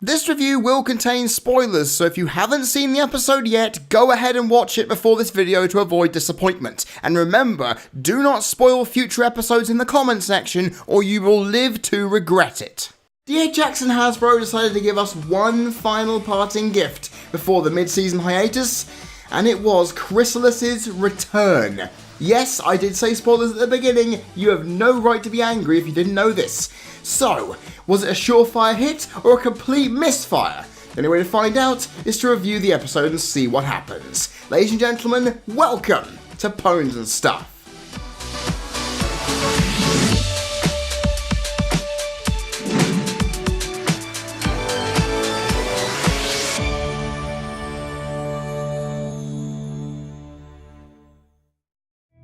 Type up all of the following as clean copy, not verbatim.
This review will contain spoilers, so if you haven't seen the episode yet, go ahead and watch it before this video to avoid disappointment. And remember, do not spoil future episodes in the comment section, or you will live to regret it. DHX and Hasbro decided to give us one final parting gift before the mid-season hiatus, and it was Chrysalis's return. Yes, I did say spoilers at the beginning. You have no right to be angry if you didn't know this. So, was it a surefire hit or a complete misfire? The only way to find out is to review the episode and see what happens. Ladies and gentlemen, welcome to Pones N Stuff.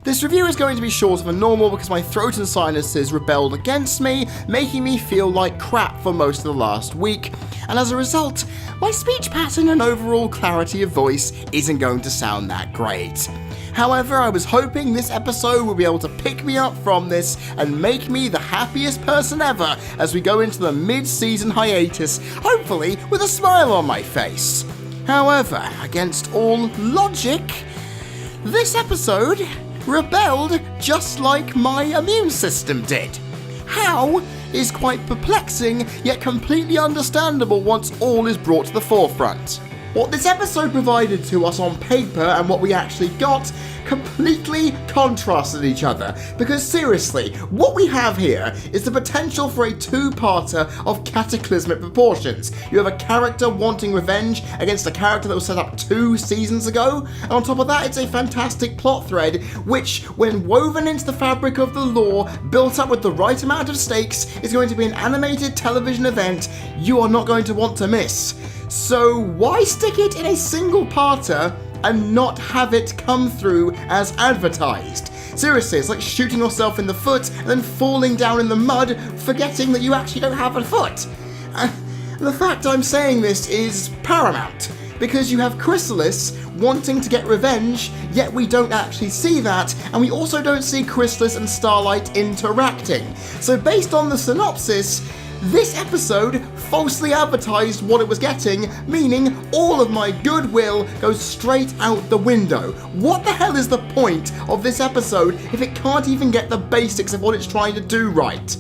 This review is going to be shorter than normal because my throat and sinuses rebelled against me, making me feel like crap for most of the last week, and as a result, my speech pattern and overall clarity of voice isn't going to sound that great. However, I was hoping this episode will be able to pick me up from this and make me the happiest person ever as we go into the mid-season hiatus, hopefully with a smile on my face. However, against all logic, this episode rebelled just like my immune system did. How is quite perplexing, yet completely understandable once all is brought to the forefront. What this episode provided to us on paper and what we actually got completely contrasted each other, because seriously, what we have here is the potential for a two-parter of cataclysmic proportions. You have a character wanting revenge against a character that was set up 2 seasons ago, and on top of that it's a fantastic plot thread which, when woven into the fabric of the lore, built up with the right amount of stakes, is going to be an animated television event you are not going to want to miss. So why stick it in a single-parter and not have it come through as advertised? Seriously, it's like shooting yourself in the foot and then falling down in the mud, forgetting that you actually don't have a foot. The fact I'm saying this is paramount, because you have Chrysalis wanting to get revenge, yet we don't actually see that, and we also don't see Chrysalis and Starlight interacting. So based on the synopsis, this episode falsely advertised what it was getting, meaning all of my goodwill goes straight out the window. What the hell is the point of this episode if it can't even get the basics of what it's trying to do right?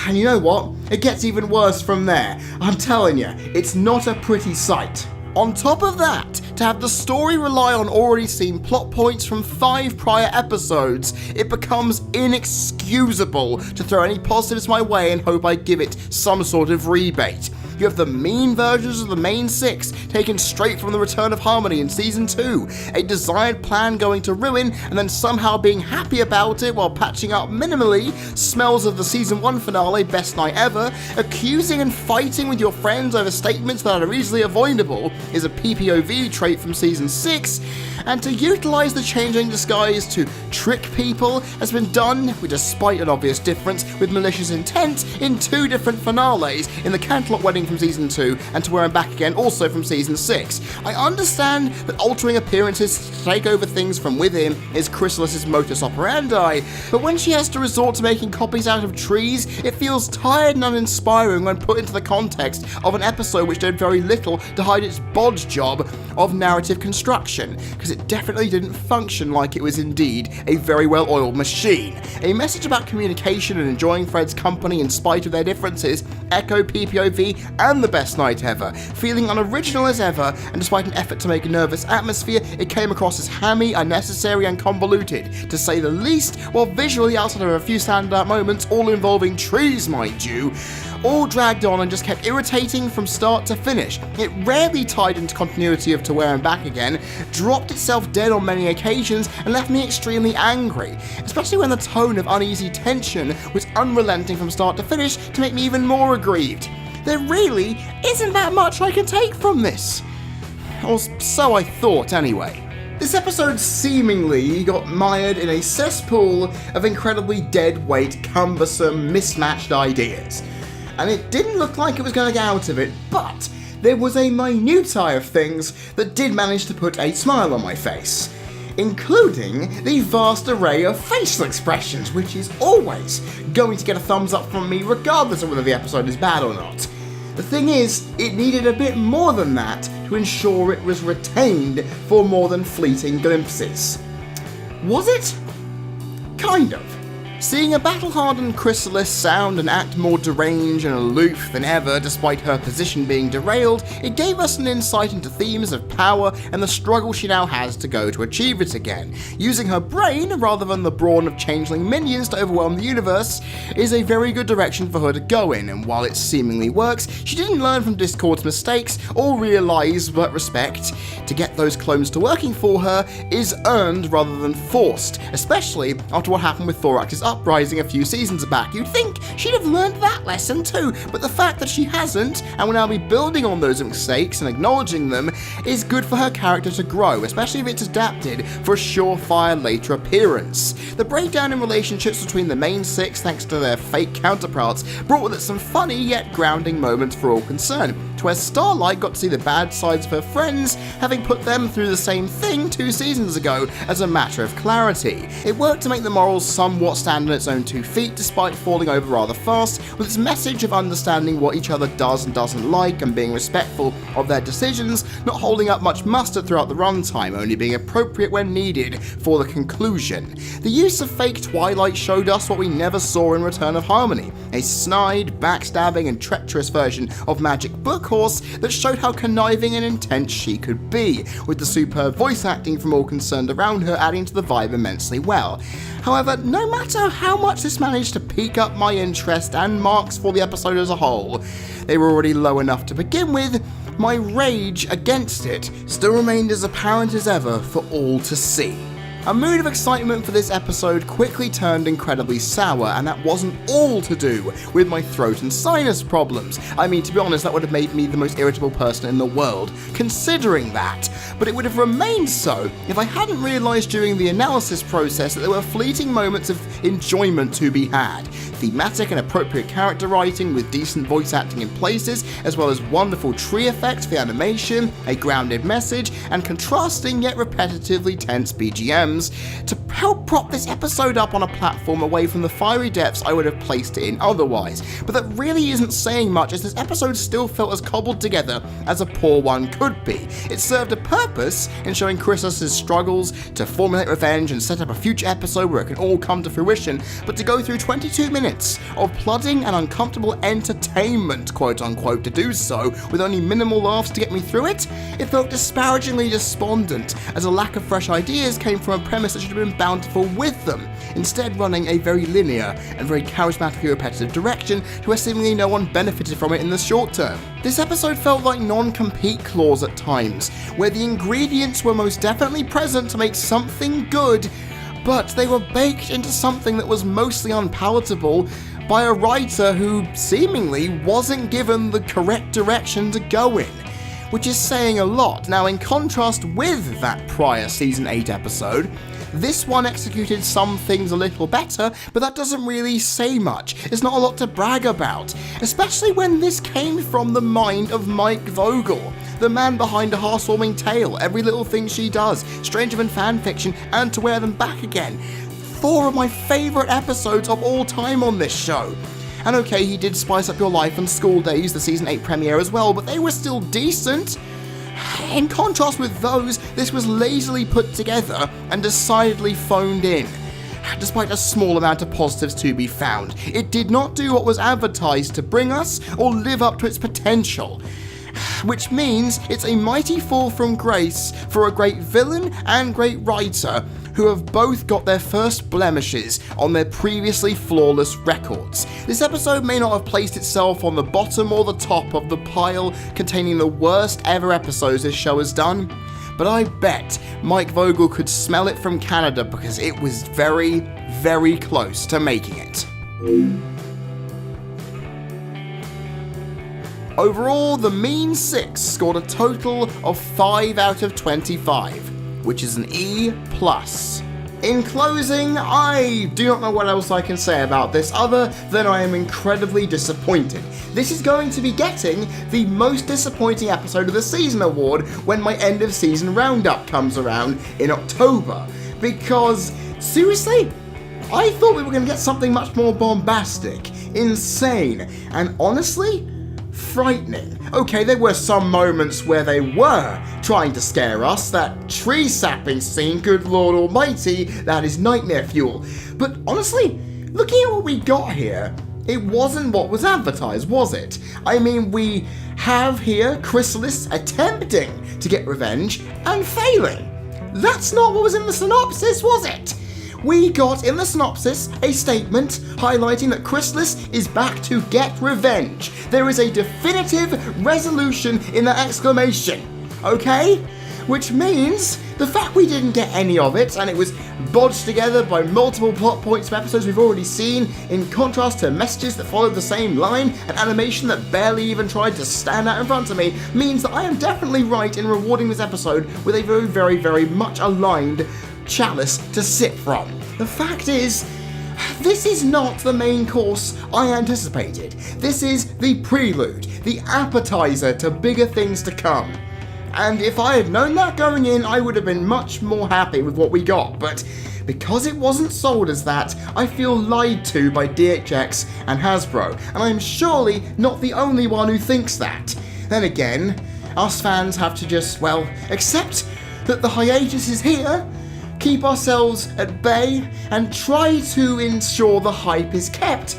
And you know what? It gets even worse from there. I'm telling you, it's not a pretty sight. On top of that, to have the story rely on already seen plot points from 5 prior episodes, it becomes inexcusable to throw any positives my way and hope I give it some sort of rebate. You have the mean versions of the main 6 taken straight from the Return of Harmony in Season 2, a desired plan going to ruin and then somehow being happy about it while patching up minimally, smells of the Season 1 finale Best Night Ever, accusing and fighting with your friends over statements that are easily avoidable is a PPOV trait from Season 6, and to utilise the changing disguise to trick people has been done, despite an obvious difference, with malicious intent in 2 different finales, in the Canterlot Wedding from Season 2 and To Where I'm Back Again also from Season 6. I understand that altering appearances to take over things from within is Chrysalis's modus operandi, but when she has to resort to making copies out of trees, it feels tired and uninspiring when put into the context of an episode which did very little to hide its bodge job of narrative construction, because it definitely didn't function like it was indeed a very well-oiled machine. A message about communication and enjoying Fred's company in spite of their differences echo PPOV and the Best Night Ever, feeling unoriginal as ever, and despite an effort to make a nervous atmosphere, it came across as hammy, unnecessary and convoluted, to say the least, while visually outside of a few standout moments, all involving trees mind you, all dragged on and just kept irritating from start to finish. It rarely tied into continuity of To Where I'm Back Again, dropped itself dead on many occasions, and left me extremely angry, especially when the tone of uneasy tension was unrelenting from start to finish to make me even more aggrieved. There really isn't that much I can take from this. Or so I thought anyway. This episode seemingly got mired in a cesspool of incredibly dead-weight, cumbersome, mismatched ideas. And it didn't look like it was going to get out of it, but there was a minutiae of things that did manage to put a smile on my face, including the vast array of facial expressions, which is always going to get a thumbs up from me regardless of whether the episode is bad or not. The thing is, it needed a bit more than that to ensure it was retained for more than fleeting glimpses. Was it? Kind of. Seeing a battle-hardened Chrysalis sound and act more deranged and aloof than ever despite her position being derailed, it gave us an insight into themes of power and the struggle she now has to go to achieve it again. Using her brain rather than the brawn of changeling minions to overwhelm the universe is a very good direction for her to go in, and while it seemingly works, she didn't learn from Discord's mistakes or realise that respect to get those clones to working for her is earned rather than forced, especially after what happened with Thorax's uprising a few seasons back. You'd think she'd have learned that lesson too, but the fact that she hasn't, and will now be building on those mistakes and acknowledging them, is good for her character to grow, especially if it's adapted for a surefire later appearance. The breakdown in relationships between the main six, thanks to their fake counterparts, brought with it some funny yet grounding moments for all concerned, to where Starlight got to see the bad sides of her friends, having put them through the same thing 2 seasons ago as a matter of clarity. It worked to make the morals somewhat stand on its own 2 feet despite falling over rather fast, with its message of understanding what each other does and doesn't like and being respectful of their decisions, not holding up much mustard throughout the runtime, only being appropriate when needed for the conclusion. The use of fake Twilight showed us what we never saw in Return of Harmony, a snide, backstabbing and treacherous version of Magic Book Horse that showed how conniving and intense she could be, with the superb voice acting from all concerned around her adding to the vibe immensely well. However, no matter how much this managed to pique up my interest and marks for the episode as a whole, they were already low enough to begin with. My rage against it still remained as apparent as ever for all to see. A mood of excitement for this episode quickly turned incredibly sour, and that wasn't all to do with my throat and sinus problems. I mean, to be honest, that would have made me the most irritable person in the world, considering that. But it would have remained so if I hadn't realised during the analysis process that there were fleeting moments of enjoyment to be had. Thematic and appropriate character writing with decent voice acting in places, as well as wonderful tree effects for the animation, a grounded message, and contrasting yet repetitively tense BGMs to help prop this episode up on a platform away from the fiery depths I would have placed it in otherwise. But that really isn't saying much, as this episode still felt as cobbled together as a poor one could be. It served a purpose in showing Chrysalis' struggles to formulate revenge and set up a future episode where it can all come to fruition, but to go through 22 minutes of plodding and uncomfortable entertainment, quote unquote, to do so with only minimal laughs to get me through it, it felt disparagingly despondent, as a lack of fresh ideas came from a premise that should have been bountiful with them, instead running a very linear and very charismatically repetitive direction to where seemingly no one benefited from it in the short term. This episode felt like non-compete clause at times, where the ingredients were most definitely present to make something good, but they were baked into something that was mostly unpalatable by a writer who seemingly wasn't given the correct direction to go in, which is saying a lot. Now, in contrast with that prior Season 8 episode, this one executed some things a little better, but that doesn't really say much. It's not a lot to brag about, especially when this came from the mind of Mike Vogel, the man behind A Heartwarming Tale, Every Little Thing She Does, Stranger Than Fanfiction, and To Wear Them Back Again. 4 of my favourite episodes of all time on this show. And okay, he did Spice Up Your Life and School Days, the Season 8 premiere as well, but they were still decent. In contrast with those, this was lazily put together and decidedly phoned in. Despite a small amount of positives to be found, it did not do what was advertised to bring us or live up to its potential. Which means it's a mighty fall from grace for a great villain and great writer who have both got their first blemishes on their previously flawless records. This episode may not have placed itself on the bottom or the top of the pile containing the worst ever episodes this show has done, but I bet Mike Vogel could smell it from Canada because it was very, very close to making it. Overall, the Mean Six scored a total of 5 out of 25, which is an E+. In closing, I do not know what else I can say about this other than I am incredibly disappointed. This is going to be getting the most disappointing episode of the season award when my end of season roundup comes around in October, because seriously, I thought we were going to get something much more bombastic, insane, and honestly, frightening. Okay, there were some moments where they were trying to scare us. That tree sapping scene, good lord almighty, that is nightmare fuel. But honestly, looking at what we got here, it wasn't what was advertised, was it? I mean, we have here Chrysalis attempting to get revenge and failing. That's not what was in the synopsis, was it? We got in the synopsis a statement highlighting that Chrysalis is back to get revenge. There is a definitive resolution in that exclamation, okay? Which means the fact we didn't get any of it, and it was bodged together by multiple plot points of episodes we've already seen, in contrast to messages that followed the same line, and animation that barely even tried to stand out in front of me, means that I am definitely right in rewarding this episode with a very, very, very much aligned chalice to sip from. The fact is, this is not the main course I anticipated. This is the prelude, the appetizer to bigger things to come. And if I had known that going in, I would have been much more happy with what we got, but because it wasn't sold as that, I feel lied to by DHX and Hasbro, and I'm surely not the only one who thinks that. Then again, us fans have to just, well, accept that the hiatus is here, keep ourselves at bay, and try to ensure the hype is kept,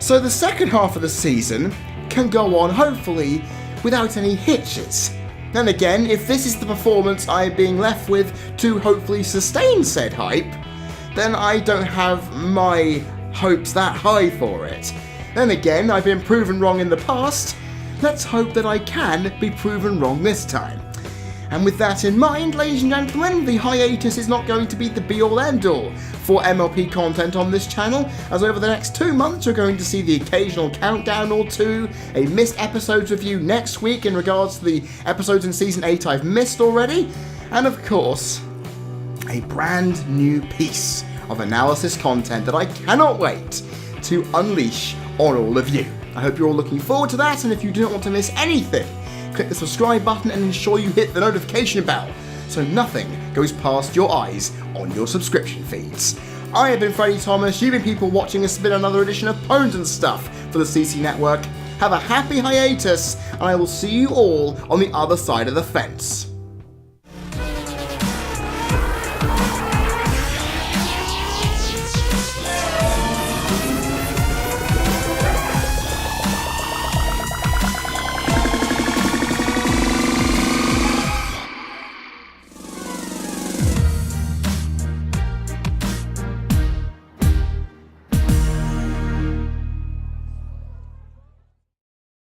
so the second half of the season can go on, hopefully, without any hitches. Then again, if this is the performance I am being left with to hopefully sustain said hype, then I don't have my hopes that high for it. Then again, I've been proven wrong in the past, let's hope that I can be proven wrong this time. And with that in mind, ladies and gentlemen, the hiatus is not going to be the be-all end-all for MLP content on this channel, as over the next 2 months you're going to see the occasional countdown or two, a missed episodes review next week in regards to the episodes in Season 8 I've missed already, and of course, a brand new piece of analysis content that I cannot wait to unleash on all of you. I hope you're all looking forward to that, and if you do not want to miss anything, click the subscribe button and ensure you hit the notification bell so nothing goes past your eyes on your subscription feeds. I have been Freddie Thomas, you've been people watching us spin another edition of Pones N Stuff for the CC Network. Have a happy hiatus, and I will see you all on the other side of the fence.